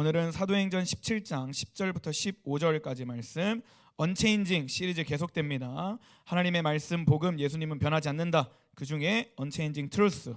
오늘은 사도행전 17장 10절부터 15절까지 말씀, 언체인징 시리즈 계속됩니다. 하나님의 말씀, 복음, 예수님은 변하지 않는다. 그 중에 언체인징 트루스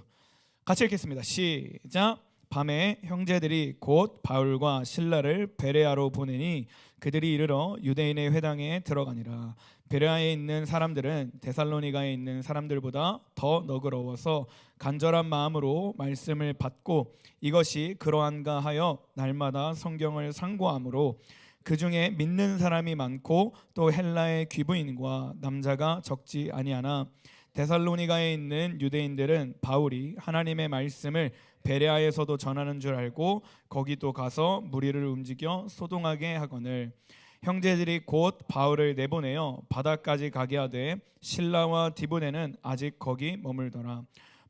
같이 읽겠습니다. 시작. 밤에 형제들이 곧 바울과 실라를 베레아로 보내니 그들이 이르러 유대인의 회당에 들어가니라. 베레아에 있는 사람들은 데살로니가에 있는 사람들보다 더 너그러워서 간절한 마음으로 말씀을 받고 이것이 그러한가 하여 날마다 성경을 상고하므로 그 중에 믿는 사람이 많고 또 헬라의 귀부인과 남자가 적지 아니하나 데살로니가에 있는 유대인들은 바울이 하나님의 말씀을 베레아에서도 전하는 줄 알고 거기도 가서 무리를 움직여 소동하게 하거늘 형제들이 곧 바울을 내보내어 바다까지 가게 하되 실라와 디보데는 아직 거기 머물더라.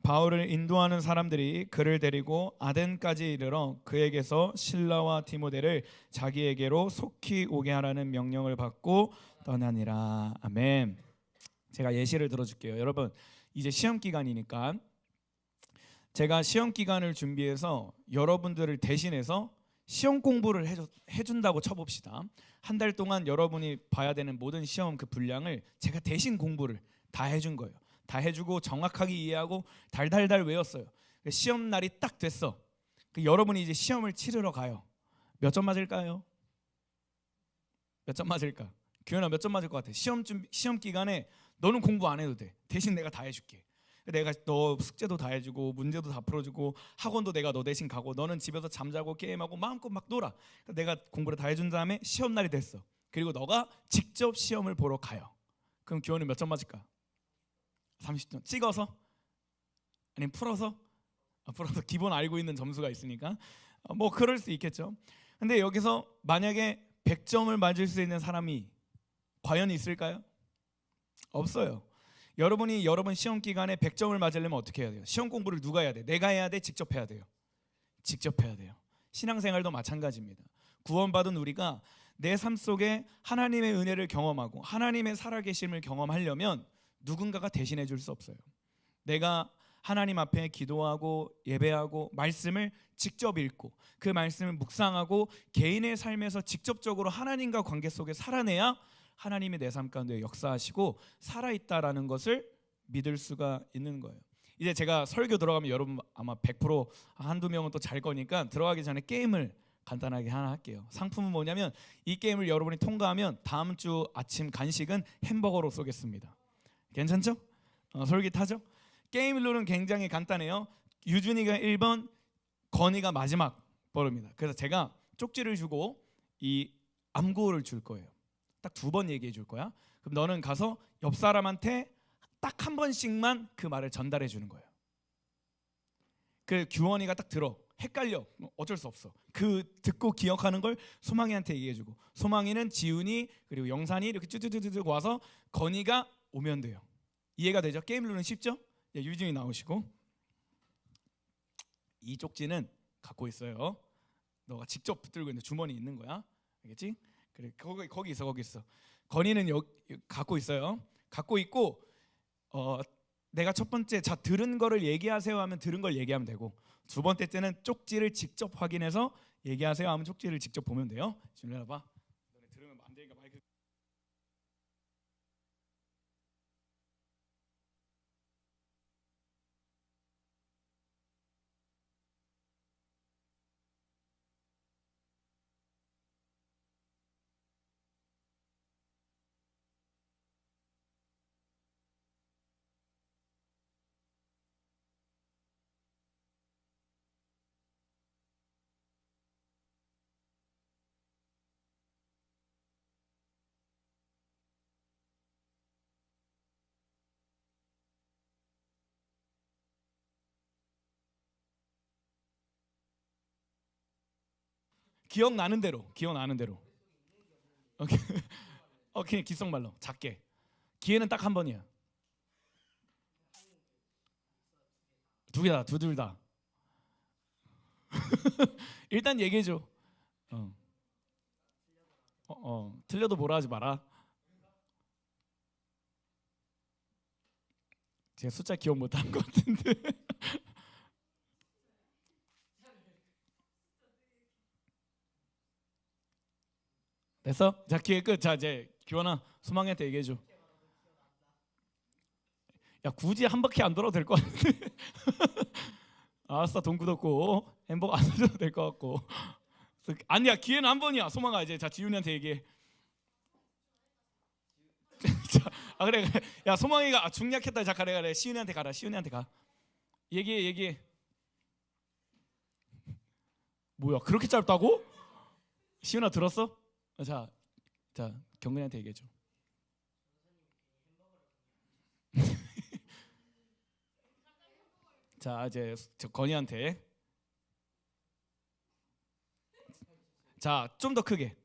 바울을 인도하는 사람들이 그를 데리고 아덴까지 이르러 그에게서 실라와 디모데를 자기에게로 속히 오게 하라는 명령을 받고 떠나니라. 아멘. 제가 예시를 들어줄게요. 여러분, 이제 시험 기간이니까 제가 시험 기간을 준비해서 여러분들을 대신해서 시험 공부를 해준다고 쳐봅시다. 한 달 동안 여러분이 봐야 되는 모든 시험 그 분량을 제가 대신 공부를 다 해준 거예요. 다 해주고 정확하게 이해하고 달달달 외웠어요. 시험 날이 딱 됐어. 여러분이 이제 시험을 치르러 가요. 몇 점 맞을까요? 몇 점 맞을까? 규현아 몇 점 맞을 것 같아? 시험 기간에 너는 공부 안 해도 돼. 대신 내가 다 해줄게. 내가 너 숙제도 다 해주고 문제도 다 풀어주고 학원도 내가 너 대신 가고 너는 집에서 잠자고 게임하고 마음껏 막 놀아. 내가 공부를 다 해준 다음에 시험 날이 됐어. 그리고 너가 직접 시험을 보러 가요. 그럼 규현이 몇 점 맞을까? 30점 찍어서? 아니면 풀어서? 풀어서 기본 알고 있는 점수가 있으니까 뭐 그럴 수 있겠죠. 근데 여기서 만약에 100점을 맞을 수 있는 사람이 과연 있을까요? 없어요. 여러분이 여러분 시험 기간에 100점을 맞으려면 어떻게 해야 돼요? 시험 공부를 누가 해야 돼? 내가 해야 돼? 직접 해야 돼요? 직접 해야 돼요. 신앙생활도 마찬가지입니다. 구원받은 우리가 내 삶 속에 하나님의 은혜를 경험하고 하나님의 살아계심을 경험하려면 누군가가 대신해 줄 수 없어요. 내가 하나님 앞에 기도하고 예배하고 말씀을 직접 읽고 그 말씀을 묵상하고 개인의 삶에서 직접적으로 하나님과 관계 속에 살아내야 하나님이 내 삶 가운데 역사하시고 살아있다라는 것을 믿을 수가 있는 거예요. 이제 제가 설교 들어가면 여러분 아마 100% 한두 명은 또 잘 거니까 들어가기 전에 게임을 간단하게 하나 할게요. 상품은 뭐냐면 이 게임을 여러분이 통과하면 다음 주 아침 간식은 햄버거로 쏘겠습니다. 괜찮죠? 솔깃하죠? 게임 룰은 굉장히 간단해요. 유준이가 1번, 건이가 마지막 번호입니다. 그래서 제가 쪽지를 주고 이 암구를 줄 거예요. 딱 2번 얘기해 줄 거야. 그럼 너는 가서 옆 사람한테 딱 한 번씩만 그 말을 전달해 주는 거예요. 그 규원이가 딱 들어. 헷갈려. 어쩔 수 없어. 그 듣고 기억하는 걸 소망이한테 얘기해 주고 소망이는 지훈이 그리고 영산이 이렇게 쭈쭈쭈쭈 와서 건이가 오면 돼요. 이해가 되죠? 게임 룰은 쉽죠? 유진이 나오시고 이 쪽지는 갖고 있어요. 너가 직접 붙들고 있는 주머니 있는 거야. 알겠지? 그래 거기 있어. 건이는 여기 갖고 있어요. 갖고 있고 내가 첫 번째 자 들은 거를 얘기하세요 하면 들은 걸 얘기하면 되고 두 번째 때는 쪽지를 직접 확인해서 얘기하세요 하면 쪽지를 직접 보면 돼요. 지금 내가 봐. 너네 들으면 안 되니까 마이크. 기억나는 대로. 오케이. 오케이, 귓속말로 작게. 기회는 딱 한 번이야. 둘 다. 일단 얘기해 줘. 틀려도 뭐라 하지 마라. 제가 숫자 기억 못한 것 같은데. 됐어? 자, 기회 끝. 자, 이제 규원아, 소망이한테 얘기해줘. 야, 굳이 한 바퀴 안 돌아도 될 것 같은데. 알았어, 돈 굳었고 햄버거 안 사줘도 될 것 같고. 아니야, 기회는 한 번이야. 소망아, 이제 자 지훈이한테 얘기해. 자, 그래. 야, 소망이가 중략했다. 자, 가래. 시윤이한테 가라. 시윤이한테 가. 얘기해. 뭐야, 그렇게 짧다고? 시윤아 들었어? 자, 경근이한테 얘기해줘. 자, 이제 저 건이한테. 자, 좀 더 크게.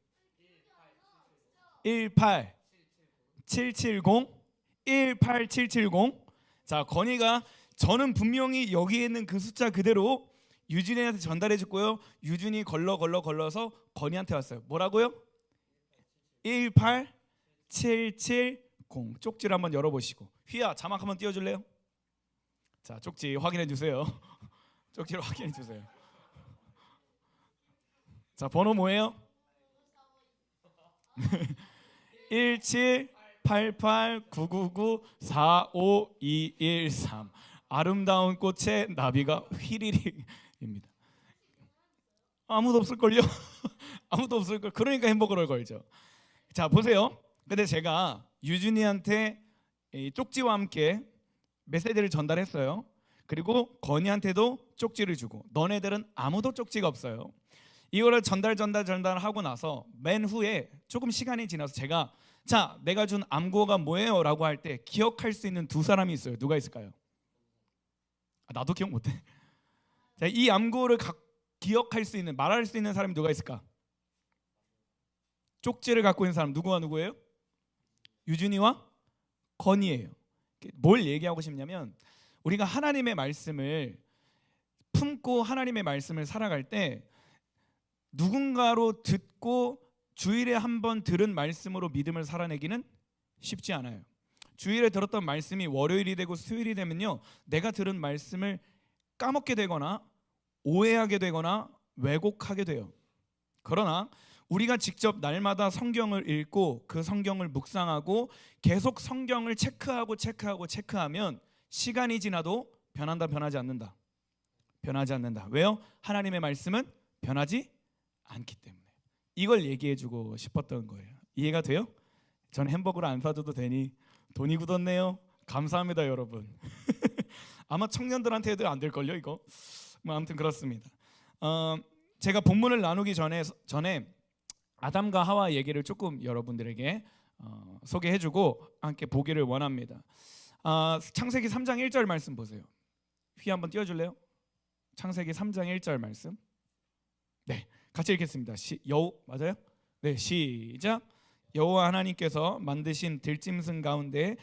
18770 18770. 자, 건이가 저는 분명히 여기에 있는 그 숫자 그대로 유준이한테 전달해 줬고요. 유준이 걸러서 건이한테 왔어요. 뭐라고요? 18770. 쪽지를 한번 열어보시고. 휘야, 자막 한번 띄워줄래요? 자, 쪽지 확인해 주세요. 쪽지를 확인해 주세요. 자, 번호 뭐예요? 178899945213. 아름다운 꽃의 나비가 휘리릭입니다. 아무도 없을걸요? 아무도 없을걸. 그러니까 햄버거를 걸죠. 자, 보세요. 근데 제가 유준이한테 이 쪽지와 함께 메시지를 전달했어요. 그리고 건이한테도 쪽지를 주고, 너네들은 아무도 쪽지가 없어요. 이거를 전달하고 나서 맨 후에 조금 시간이 지나서 제가 자, 내가 준 암구어가 뭐예요? 라고 할 때 기억할 수 있는 두 사람이 있어요. 누가 있을까요? 나도 기억 못해. 자, 이 암구어를 기억할 수 있는, 말할 수 있는 사람이 누가 있을까? 쪽지를 갖고 있는 사람 누구예요? 유준이와 건이에요. 뭘 얘기하고 싶냐면, 우리가 하나님의 말씀을 품고 하나님의 말씀을 살아갈 때 누군가로 듣고 주일에 한 번 들은 말씀으로 믿음을 살아내기는 쉽지 않아요. 주일에 들었던 말씀이 월요일이 되고 수요일이 되면요, 내가 들은 말씀을 까먹게 되거나 오해하게 되거나 왜곡하게 돼요. 그러나 우리가 직접 날마다 성경을 읽고 그 성경을 묵상하고 계속 성경을 체크하면 시간이 지나도 변하지 않는다. 왜요? 하나님의 말씀은 변하지 않기 때문에. 이걸 얘기해주고 싶었던 거예요. 이해가 돼요? 전 햄버거를 안 사줘도 되니 돈이 굳었네요. 감사합니다, 여러분. 아마 청년들한테도 안 될걸요, 이거. 뭐 아무튼 그렇습니다. 제가 본문을 나누기 전에 아담과 하와 얘기를 조금 여러분들에게 소개해주고 함께 보기를 원합니다. 창세기 3장 1절 말씀 보세요. 휘 한번 띄워줄래요? 창세기 3장 1절 말씀. 네, 같이 읽겠습니다. 맞아요? 네, 시작. 여호와 하나님께서 만드신 들짐승 가운데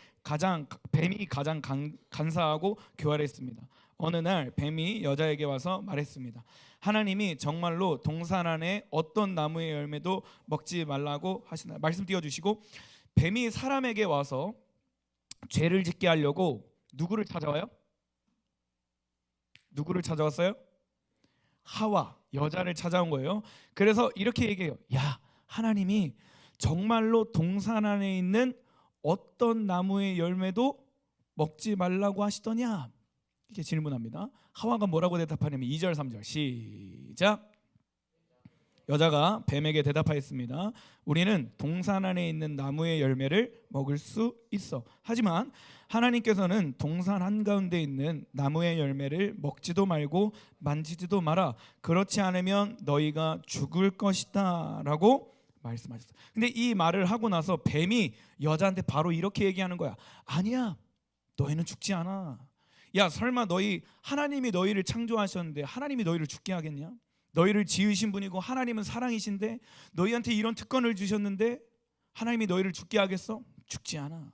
뱀이 가장 간사하고 교활했습니다. 어느 날 뱀이 여자에게 와서 말했습니다. 하나님이 정말로 동산 안에 어떤 나무의 열매도 먹지 말라고 하시나요? 말씀 띄워주시고, 뱀이 사람에게 와서 죄를 짓게 하려고 누구를 찾아와요? 누구를 찾아왔어요? 하와, 여자를 찾아온 거예요. 그래서 이렇게 얘기해요. 야, 하나님이 정말로 동산 안에 있는 어떤 나무의 열매도 먹지 말라고 하시더냐? 이렇게 질문합니다. 하와가 뭐라고 대답하냐면 2절 3절 시작. 여자가 뱀에게 대답하였습니다. 우리는 동산 안에 있는 나무의 열매를 먹을 수 있어. 하지만 하나님께서는 동산 한가운데 있는 나무의 열매를 먹지도 말고 만지지도 마라. 그렇지 않으면 너희가 죽을 것이다 라고 말씀하셨어요. 근데 이 말을 하고 나서 뱀이 여자한테 바로 이렇게 얘기하는 거야. 아니야, 너희는 죽지 않아. 야, 설마 하나님이 너희를 창조하셨는데 하나님이 너희를 죽게 하겠냐? 너희를 지으신 분이고 하나님은 사랑이신데 너희한테 이런 특권을 주셨는데 하나님이 너희를 죽게 하겠어? 죽지 않아.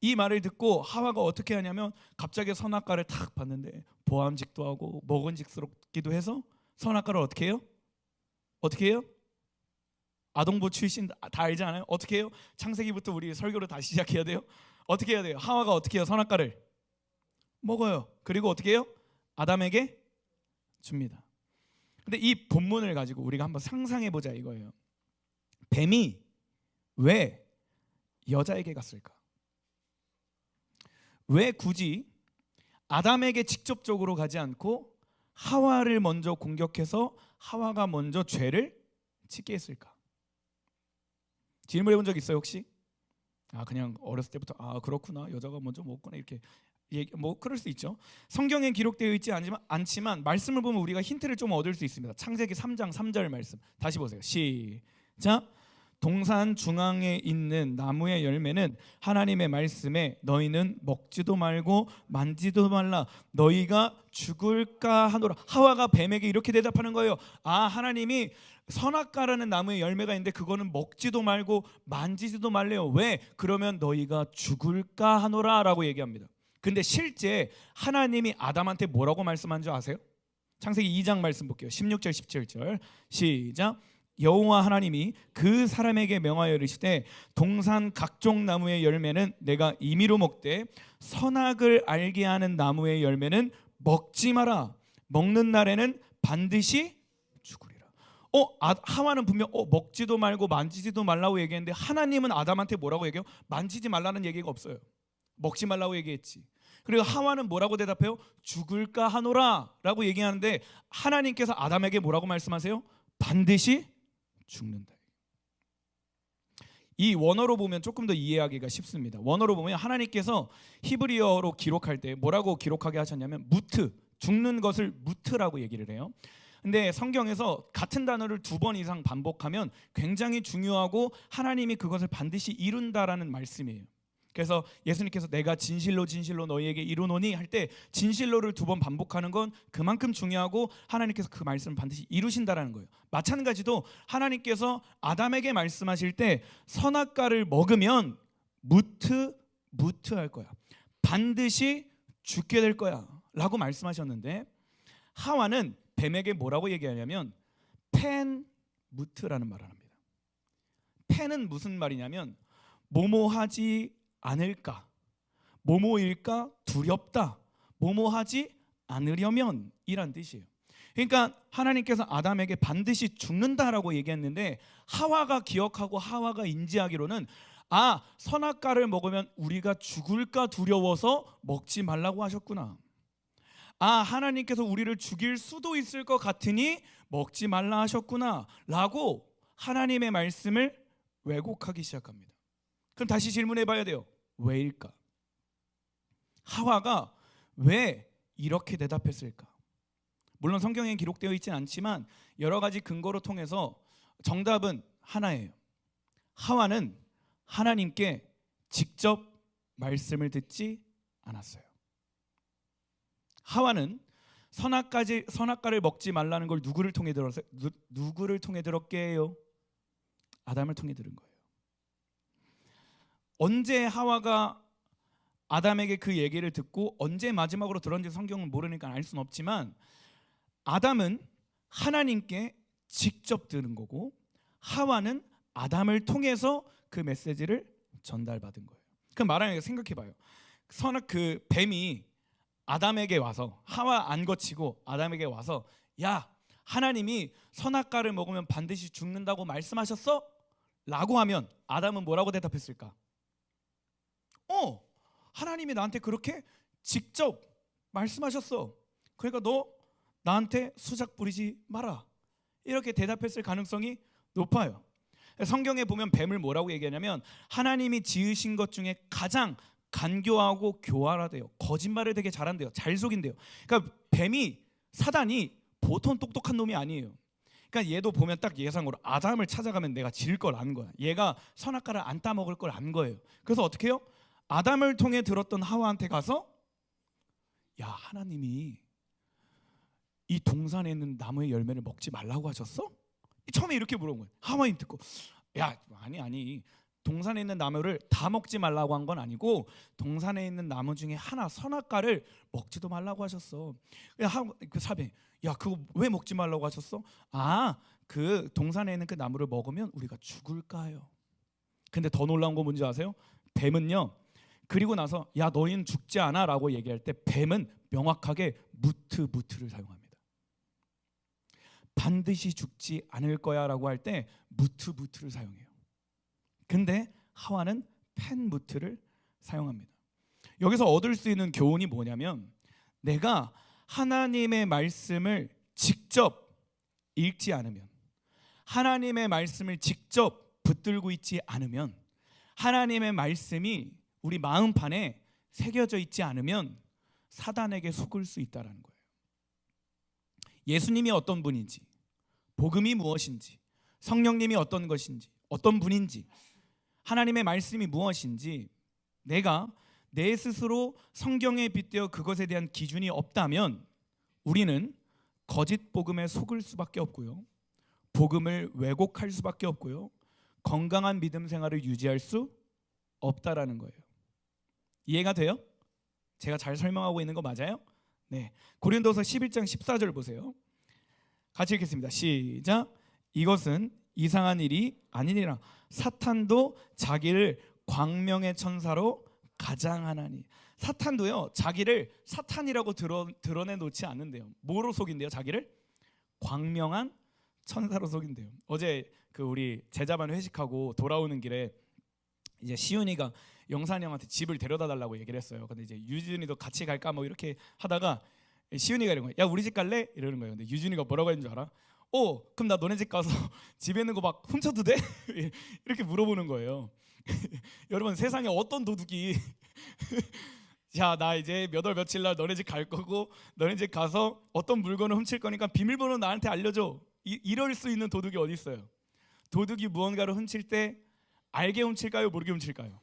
이 말을 듣고 하와가 어떻게 하냐면 갑자기 선악과를 탁 봤는데 보암직도 하고 먹은직스럽기도 해서 선악과를 어떻게 해요? 아동부 출신 다 알지 않아요? 어떻게 해요? 창세기부터 우리 설교를 다시 시작해야 돼요. 어떻게 해야 돼요? 하와가 어떻게 해요? 선악과를 먹어요. 그리고 어떻게 해요? 아담에게 줍니다. 근데 이 본문을 가지고 우리가 한번 상상해 보자 이거예요. 뱀이 왜 여자에게 갔을까? 왜 굳이 아담에게 직접적으로 가지 않고 하와를 먼저 공격해서 하와가 먼저 죄를 짓게 했을까? 질문해 본 적 있어요 혹시? 그냥 어렸을 때부터 그렇구나, 여자가 먼저 먹구나, 이렇게 뭐 그럴 수 있죠. 성경에 기록되어 있지 않지만 말씀을 보면 우리가 힌트를 좀 얻을 수 있습니다. 창세기 3장 3절 말씀 다시 보세요. 시작. 동산 중앙에 있는 나무의 열매는 하나님의 말씀에 너희는 먹지도 말고 만지도 말라 너희가 죽을까 하노라. 하와가 뱀에게 이렇게 대답하는 거예요. 하나님이 선악과라는 나무의 열매가 있는데 그거는 먹지도 말고 만지지도 말래요. 왜? 그러면 너희가 죽을까 하노라 라고 얘기합니다. 근데 실제 하나님이 아담한테 뭐라고 말씀한 줄 아세요? 창세기 2장 말씀 볼게요. 16절 17절 시작. 여호와 하나님이 그 사람에게 명하여 이르시되 동산 각종 나무의 열매는 내가 임의로 먹되 선악을 알게 하는 나무의 열매는 먹지 마라. 먹는 날에는 반드시 죽으리라. 하와는 분명 먹지도 말고 만지지도 말라고 얘기했는데 하나님은 아담한테 뭐라고 얘기해요? 만지지 말라는 얘기가 없어요. 먹지 말라고 얘기했지. 그리고 하와는 뭐라고 대답해요? 죽을까 하노라 라고 얘기하는데 하나님께서 아담에게 뭐라고 말씀하세요? 반드시 죽는다. 이 원어로 보면 조금 더 이해하기가 쉽습니다. 원어로 보면 하나님께서 히브리어로 기록할 때 뭐라고 기록하게 하셨냐면 무트, 죽는 것을 무트라고 얘기를 해요. 근데 성경에서 같은 단어를 2번 이상 반복하면 굉장히 중요하고 하나님이 그것을 반드시 이룬다라는 말씀이에요. 그래서 예수님께서 내가 진실로 진실로 너희에게 이루노니 할 때 진실로를 2번 반복하는 건 그만큼 중요하고 하나님께서 그 말씀을 반드시 이루신다라는 거예요. 마찬가지로 하나님께서 아담에게 말씀하실 때 선악과를 먹으면 무트 할 거야. 반드시 죽게 될 거야 라고 말씀하셨는데 하와는 뱀에게 뭐라고 얘기하냐면 펜무트라는 말을 합니다. 펜은 무슨 말이냐면 뭐뭐하지 않을까, 뭐뭐일까 두렵다, 뭐뭐하지 않으려면 이란 뜻이에요. 그러니까 하나님께서 아담에게 반드시 죽는다라고 얘기했는데 하와가 기억하고 하와가 인지하기로는 선악과를 먹으면 우리가 죽을까 두려워서 먹지 말라고 하셨구나. 하나님께서 우리를 죽일 수도 있을 것 같으니 먹지 말라 하셨구나 라고 하나님의 말씀을 왜곡하기 시작합니다. 그럼 다시 질문해 봐야 돼요. 왜일까? 하와가 왜 이렇게 대답했을까? 물론 성경에 기록되어 있지는 않지만 여러 가지 근거로 통해서 정답은 하나예요. 하와는 하나님께 직접 말씀을 듣지 않았어요. 하와는 선악과를 먹지 말라는 걸 누구를 통해 들었게요? 아담을 통해 들은 거예요. 언제 하와가 아담에게 그 얘기를 듣고 언제 마지막으로 들었는지 성경은 모르니까 알 수는 없지만 아담은 하나님께 직접 들은 거고 하와는 아담을 통해서 그 메시지를 전달받은 거예요. 그럼 말하는 생각해봐요. 그 뱀이 아담에게 와서 하와 안 거치고 아담에게 와서 야 하나님이 선악과를 먹으면 반드시 죽는다고 말씀하셨어? 라고 하면 아담은 뭐라고 대답했을까? 하나님이 나한테 그렇게 직접 말씀하셨어. 그러니까 너 나한테 수작 부리지 마라. 이렇게 대답했을 가능성이 높아요. 성경에 보면 뱀을 뭐라고 얘기하냐면 하나님이 지으신 것 중에 가장 간교하고 교활하대요. 거짓말을 되게 잘한대요. 잘 속인대요. 그러니까 뱀이 사단이 보통 똑똑한 놈이 아니에요. 그러니까 얘도 보면 딱 예상으로 아담을 찾아가면 내가 질 걸 안 거야. 얘가 선악과를 안 따먹을 걸 안 거예요. 그래서 어떻게 해요? 아담을 통해 들었던 하와한테 가서 야 하나님이 이 동산에 있는 나무의 열매를 먹지 말라고 하셨어? 처음에 이렇게 물어본 거예요. 하와인 듣고 야 아니 동산에 있는 나무를 다 먹지 말라고 한 건 아니고 동산에 있는 나무 중에 하나 선악과를 먹지도 말라고 하셨어. 그 사람이 야 그거 왜 먹지 말라고 하셨어? 그 동산에 있는 그 나무를 먹으면 우리가 죽을까요? 근데 더 놀라운 거 뭔지 아세요? 뱀은요 그리고 나서 야 너희는 죽지 않아 라고 얘기할 때 뱀은 명확하게 무트를 사용합니다. 반드시 죽지 않을 거야라고 할 때 무트를 사용해요. 근데 하와는 펜무트를 사용합니다. 여기서 얻을 수 있는 교훈이 뭐냐면, 내가 하나님의 말씀을 직접 읽지 않으면, 하나님의 말씀을 직접 붙들고 있지 않으면, 하나님의 말씀이 우리 마음판에 새겨져 있지 않으면 사단에게 속을 수 있다는 거예요. 예수님이 어떤 분인지, 복음이 무엇인지, 성령님이 어떤 것인지, 어떤 분인지, 하나님의 말씀이 무엇인지 내가 내 스스로 성경에 빗대어 그것에 대한 기준이 없다면 우리는 거짓 복음에 속을 수밖에 없고요, 복음을 왜곡할 수밖에 없고요, 건강한 믿음 생활을 유지할 수 없다라는 거예요. 이해가 돼요? 제가 잘 설명하고 있는 거 맞아요? 네. 고린도서 11장 14절 보세요. 같이 읽겠습니다. 시작. 이것은 이상한 일이 아니니라. 사탄도 자기를 광명의 천사로 가장하나니. 사탄도요, 자기를 사탄이라고 드러내놓지 않는데요. 뭐로 속인대요? 자기를 광명한 천사로 속인대요. 어제 그 우리 제자반 회식하고 돌아오는 길에 이제 시윤이가 영산이 형한테 집을 데려다 달라고 얘기를 했어요. 근데 이제 유준이도 같이 갈까 뭐 이렇게 하다가 시윤이가 이런 거야. 야, 우리 집 갈래? 이러는 거예요. 근데 유준이가 뭐라고 했는 줄 알아? 그럼 나 너네 집 가서 집에 있는 거 막 훔쳐도 돼? 이렇게 물어보는 거예요. 여러분, 세상에 어떤 도둑이 자, 나 이제 몇 월 며칠 날 너네 집 갈 거고 너네 집 가서 어떤 물건을 훔칠 거니까 비밀번호 나한테 알려줘. 이럴 수 있는 도둑이 어디 있어요? 도둑이 무언가를 훔칠 때 알게 훔칠까요? 모르게 훔칠까요?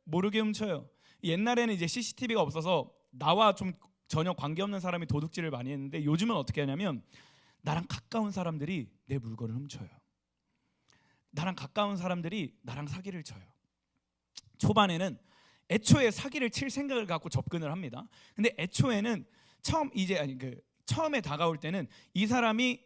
모르게 훔쳐요. 옛날에는 이제 CCTV가 없어서 나와 좀 전혀 관계없는 사람이 도둑질을 많이 했는데, 요즘은 어떻게 하냐면 나랑 가까운 사람들이 내 물건을 훔쳐요. 나랑 가까운 사람들이 나랑 사기를 쳐요. 초반에는 애초에 사기를 칠 생각을 갖고 접근을 합니다. 근데 애초에는 처음에 다가올 때는 이 사람이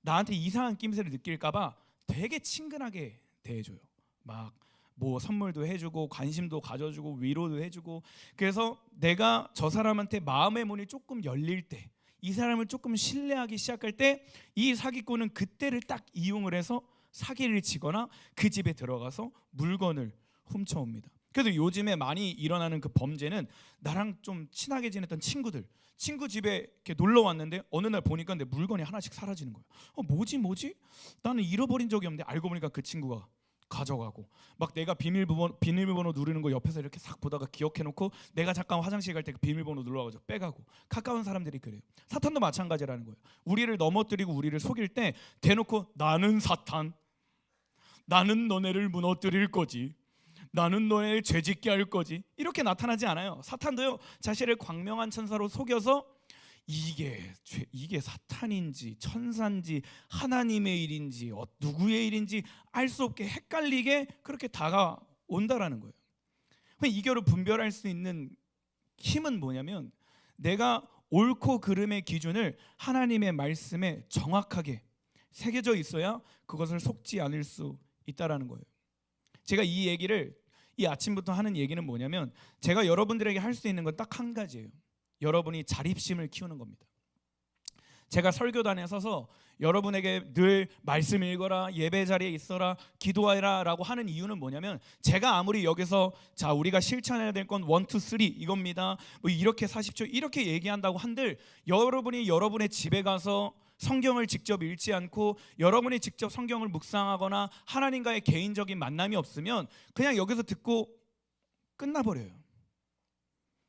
나한테 이상한 낌새를 느낄까봐 되게 친근하게 대해줘요. 막 뭐 선물도 해주고 관심도 가져주고 위로도 해주고. 그래서 내가 저 사람한테 마음의 문이 조금 열릴 때, 이 사람을 조금 신뢰하기 시작할 때 이 사기꾼은 그때를 딱 이용을 해서 사기를 치거나 그 집에 들어가서 물건을 훔쳐옵니다. 그래도 요즘에 많이 일어나는 그 범죄는 나랑 좀 친하게 지냈던 친구 집에 이렇게 놀러 왔는데 어느 날 보니까 내 물건이 하나씩 사라지는 거예요. 뭐지? 나는 잃어버린 적이 없는데 알고 보니까 그 친구가 가져가고, 막 내가 비밀번호 누르는 거 옆에서 이렇게 싹 보다가 기억해놓고 내가 잠깐 화장실 갈 때 그 비밀번호 눌러가지고 빼가고. 가까운 사람들이 그래요. 사탄도 마찬가지라는 거예요. 우리를 넘어뜨리고 우리를 속일 때 대놓고 나는 사탄, 나는 너네를 무너뜨릴 거지, 나는 너네를 죄짓게 할 거지, 이렇게 나타나지 않아요. 사탄도요, 자신을 광명한 천사로 속여서 이게 사탄인지 천사인지 하나님의 일인지 누구의 일인지 알 수 없게 헷갈리게 그렇게 다가온다라는 거예요. 이거를 분별할 수 있는 힘은 뭐냐면, 내가 옳고 그름의 기준을 하나님의 말씀에 정확하게 새겨져 있어야 그것을 속지 않을 수 있다라는 거예요. 제가 이 아침부터 하는 얘기는 뭐냐면, 제가 여러분들에게 할 수 있는 건 딱 한 가지예요. 여러분이 자립심을 키우는 겁니다. 제가 설교단에 서서 여러분에게 늘 말씀 읽어라, 예배 자리에 있어라, 기도하라 라고 하는 이유는 뭐냐면, 제가 아무리 여기서 자 우리가 실천해야 될 건 1, 2, 3 이겁니다, 뭐 이렇게 사십시오 이렇게 얘기한다고 한들, 여러분이 여러분의 집에 가서 성경을 직접 읽지 않고 여러분이 직접 성경을 묵상하거나 하나님과의 개인적인 만남이 없으면 그냥 여기서 듣고 끝나버려요.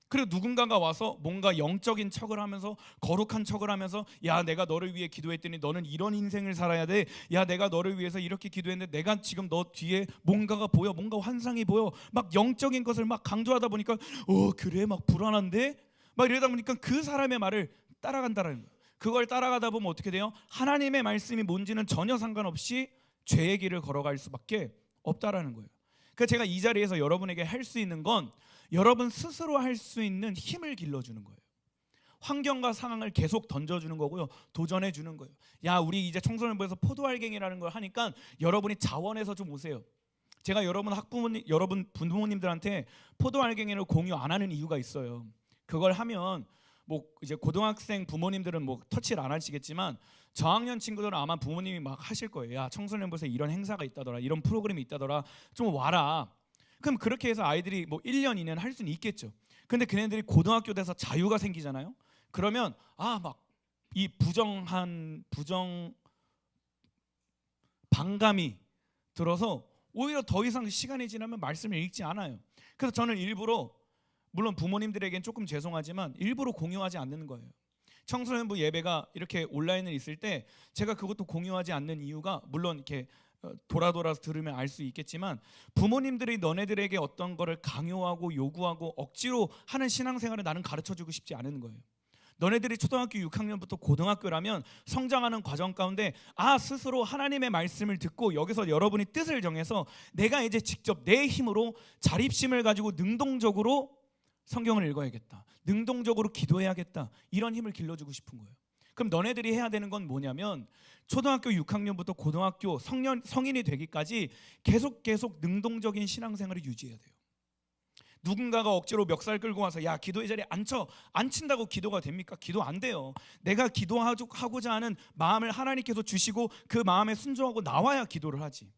그리고 누군가가 와서 뭔가 영적인 척을 하면서, 거룩한 척을 하면서, 야 내가 너를 위해 기도했더니 너는 이런 인생을 살아야 돼, 야 내가 너를 위해서 이렇게 기도했는데 내가 지금 너 뒤에 뭔가가 보여, 뭔가 환상이 보여, 막 영적인 것을 막 강조하다 보니까 그래 막 불안한데 막 이러다 보니까 그 사람의 말을 따라간다는 거예요. 그걸 따라가다 보면 어떻게 돼요? 하나님의 말씀이 뭔지는 전혀 상관없이 죄의 길을 걸어갈 수밖에 없다라는 거예요. 그래서 제가 이 자리에서 여러분에게 할 수 있는 건 여러분 스스로 할 수 있는 힘을 길러주는 거예요. 환경과 상황을 계속 던져주는 거고요, 도전해주는 거예요. 야 우리 이제 청소년부에서 포도알갱이라는 걸 하니까 여러분이 자원해서 좀 오세요. 제가 여러분 부모님들한테 포도알갱이를 공유 안 하는 이유가 있어요. 그걸 하면 뭐 이제 고등학생 부모님들은 뭐 터치를 안 하시겠지만 저학년 친구들은 아마 부모님이 막 하실 거예요. 야, 청소년부에 이런 행사가 있다더라, 이런 프로그램이 있다더라, 좀 와라. 그럼 그렇게 해서 아이들이 뭐 1년 2년 할 수는 있겠죠. 근데 걔네들이 고등학교 돼서 자유가 생기잖아요. 그러면 막 이 부정 반감이 들어서 오히려 더 이상 시간이 지나면 말씀을 읽지 않아요. 그래서 저는 일부러, 물론 부모님들에겐 조금 죄송하지만 일부러 공유하지 않는 거예요. 청소년부 예배가 이렇게 온라인에 있을 때 제가 그것도 공유하지 않는 이유가, 물론 이렇게 돌아서 들으면 알 수 있겠지만, 부모님들이 너네들에게 어떤 거를 강요하고 요구하고 억지로 하는 신앙생활을 나는 가르쳐주고 싶지 않은 거예요. 너네들이 초등학교 6학년부터 고등학교라면 성장하는 과정 가운데 스스로 하나님의 말씀을 듣고 여기서 여러분이 뜻을 정해서 내가 이제 직접 내 힘으로 자립심을 가지고 능동적으로 성경을 읽어야겠다, 능동적으로 기도해야겠다, 이런 힘을 길러주고 싶은 거예요. 그럼 너네들이 해야 되는 건 뭐냐면 초등학교 6학년부터 고등학교 성인이 되기까지 계속 능동적인 신앙생활을 유지해야 돼요. 누군가가 억지로 멱살 끌고 와서 야, 기도의 자리에 앉혀, 안 친다고 기도가 됩니까? 기도 안 돼요. 내가 기도하고자 하는 마음을 하나님께서 주시고 그 마음에 순종하고 나와야 기도를 하지.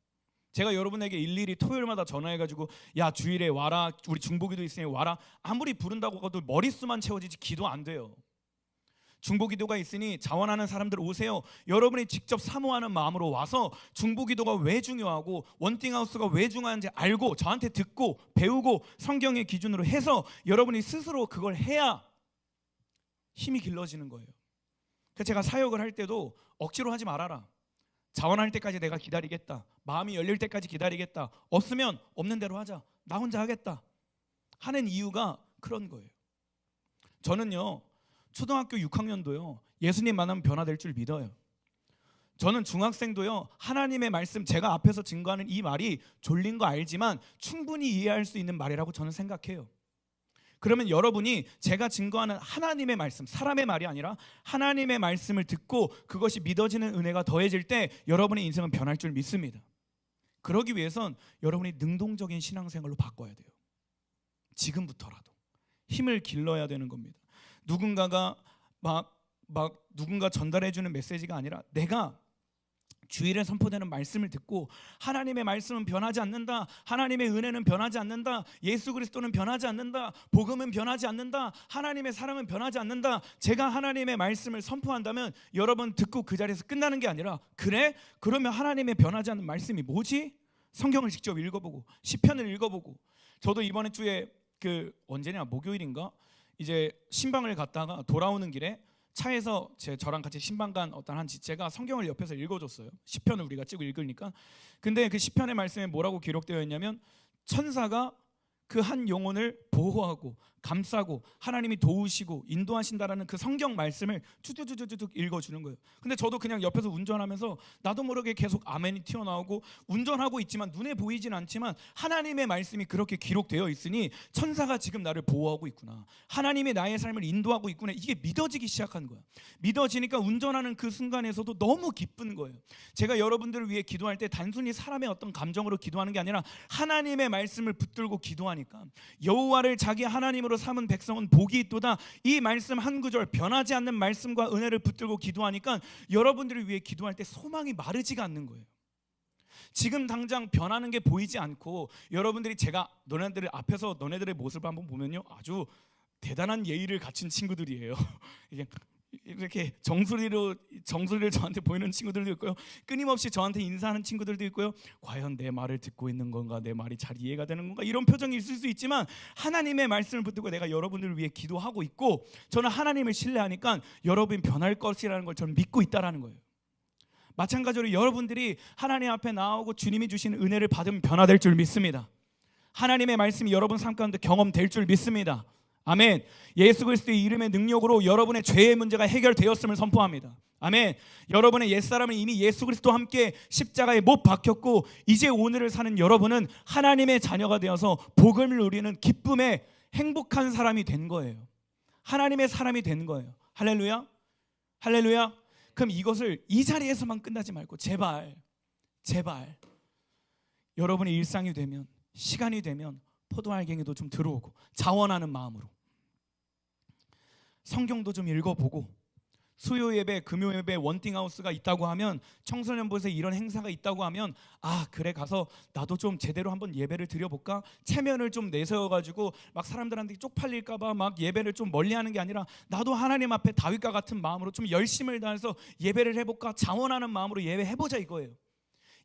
제가 여러분에게 일일이 토요일마다 전화해가지고 야, 주일에 와라, 우리 중보기도 있으니 와라, 아무리 부른다고 해도 머릿수만 채워지지 기도 안 돼요. 중보기도가 있으니 자원하는 사람들 오세요. 여러분이 직접 사모하는 마음으로 와서 중보기도가 왜 중요하고 원띵하우스가 왜 중요한지 알고 저한테 듣고 배우고 성경의 기준으로 해서 여러분이 스스로 그걸 해야 힘이 길러지는 거예요. 그래서 제가 사역을 할 때도 억지로 하지 말아라, 자원할 때까지 내가 기다리겠다, 마음이 열릴 때까지 기다리겠다, 없으면 없는 대로 하자, 나 혼자 하겠다 하는 이유가 그런 거예요. 저는요, 초등학교 6학년도요 예수님 만나면 변화될 줄 믿어요. 저는 중학생도요 하나님의 말씀, 제가 앞에서 증거하는 이 말이 졸린 거 알지만 충분히 이해할 수 있는 말이라고 저는 생각해요. 그러면 여러분이 제가 증거하는 하나님의 말씀, 사람의 말이 아니라 하나님의 말씀을 듣고 그것이 믿어지는 은혜가 더해질 때 여러분의 인생은 변할 줄 믿습니다. 그러기 위해선 여러분이 능동적인 신앙생활로 바꿔야 돼요. 지금부터라도 힘을 길러야 되는 겁니다. 누군가가 누군가 전달해주는 메시지가 아니라 내가 주일에 선포되는 말씀을 듣고 하나님의 말씀은 변하지 않는다, 하나님의 은혜는 변하지 않는다, 예수 그리스도는 변하지 않는다, 복음은 변하지 않는다, 하나님의 사랑은 변하지 않는다, 제가 하나님의 말씀을 선포한다면 여러분 듣고 그 자리에서 끝나는 게 아니라, 그래? 그러면 하나님의 변하지 않는 말씀이 뭐지? 성경을 직접 읽어보고 시편을 읽어보고. 저도 이번에 주에 언제냐, 목요일인가 이제 신방을 갔다가 돌아오는 길에 차에서 저랑 같이 신방 간 어떤 한 지체가 성경을 옆에서 읽어줬어요. 시편을 우리가 찍고 읽으니까. 근데 그 시편의 말씀에 뭐라고 기록되어 있냐면 천사가 그 한 영혼을 보호하고 감싸고 하나님이 도우시고 인도하신다라는 그 성경 말씀을 쭈쭈쭈쭈 읽어주는 거예요. 근데 저도 그냥 옆에서 운전하면서 나도 모르게 계속 아멘이 튀어나오고, 운전하고 있지만 눈에 보이진 않지만 하나님의 말씀이 그렇게 기록되어 있으니 천사가 지금 나를 보호하고 있구나, 하나님이 나의 삶을 인도하고 있구나, 이게 믿어지기 시작한 거야. 믿어지니까 운전하는 그 순간에서도 너무 기쁜 거예요. 제가 여러분들을 위해 기도할 때 단순히 사람의 어떤 감정으로 기도하는 게 아니라 하나님의 말씀을 붙들고 기도하니까 여호와를 자기 하나님으로 삼은 백성은 복이 있도다, 이 말씀 한 구절, 변하지 않는 말씀과 은혜를 붙들고 기도하니까 여러분들을 위해 기도할 때 소망이 마르지가 않는 거예요. 지금 당장 변하는 게 보이지 않고 여러분들이, 제가 너네들 앞에서 너네들의 모습을 한번 보면요 아주 대단한 예의를 갖춘 친구들이에요. 이렇게 정수리를 저한테 보이는 친구들도 있고요, 끊임없이 저한테 인사하는 친구들도 있고요, 과연 내 말을 듣고 있는 건가, 내 말이 잘 이해가 되는 건가, 이런 표정이 있을 수 있지만 하나님의 말씀을 붙들고 내가 여러분들을 위해 기도하고 있고 저는 하나님을 신뢰하니까 여러분이 변할 것이라는 걸 저는 믿고 있다라는 거예요. 마찬가지로 여러분들이 하나님 앞에 나오고 주님이 주시는 은혜를 받으면 변화될 줄 믿습니다. 하나님의 말씀이 여러분 삶 가운데 경험될 줄 믿습니다. 아멘. 예수 그리스도의 이름의 능력으로 여러분의 죄의 문제가 해결되었음을 선포합니다. 아멘. 여러분의 옛사람은 이미 예수 그리스도와 함께 십자가에 못 박혔고 이제 오늘을 사는 여러분은 하나님의 자녀가 되어서 복을 누리는 기쁨의 행복한 사람이 된 거예요. 하나님의 사람이 된 거예요. 할렐루야. 할렐루야. 그럼 이것을 이 자리에서만 끝나지 말고 제발 여러분의 일상이 되면, 시간이 되면 포도알갱이도 좀 들어오고 자원하는 마음으로 성경도 좀 읽어보고, 수요 예배, 금요 예배, 원팅하우스가 있다고 하면, 청소년부에서 이런 행사가 있다고 하면, 아 그래 가서 나도 좀 제대로 한번 예배를 드려볼까? 체면을 좀 내세워가지고 막 사람들한테 쪽팔릴까봐 막 예배를 좀 멀리하는 게 아니라, 나도 하나님 앞에 다윗과 같은 마음으로 좀 열심을 다해서 예배를 해볼까? 자원하는 마음으로 예배해보자 이거예요.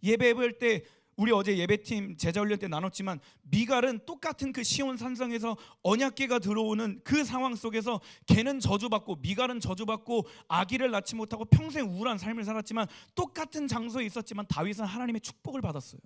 예배할 때 우리 어제 예배팀 제자훈련 때 나눴지만, 미갈은 똑같은 그 시온 산성에서 언약궤가 들어오는 그 상황 속에서 걔는 저주받고 미갈은 저주받고 아기를 낳지 못하고 평생 우울한 삶을 살았지만, 똑같은 장소에 있었지만 다윗은 하나님의 축복을 받았어요.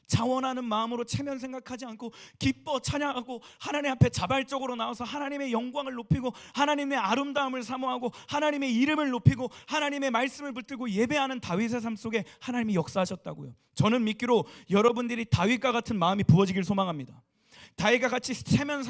자원하는 마음으로 체면 생각하지 않고 기뻐 찬양하고, 하나님 앞에 자발적으로 나와서 하나님의 영광을 높이고, 하나님의 아름다움을 사모하고, 하나님의 이름을 높이고, 하나님의 말씀을 붙들고 예배하는 다윗의 삶 속에 하나님이 역사하셨다고요. 저는 믿기로 여러분들이 다윗과 같은 마음이 부어지길 소망합니다. 다윗과 같이 체면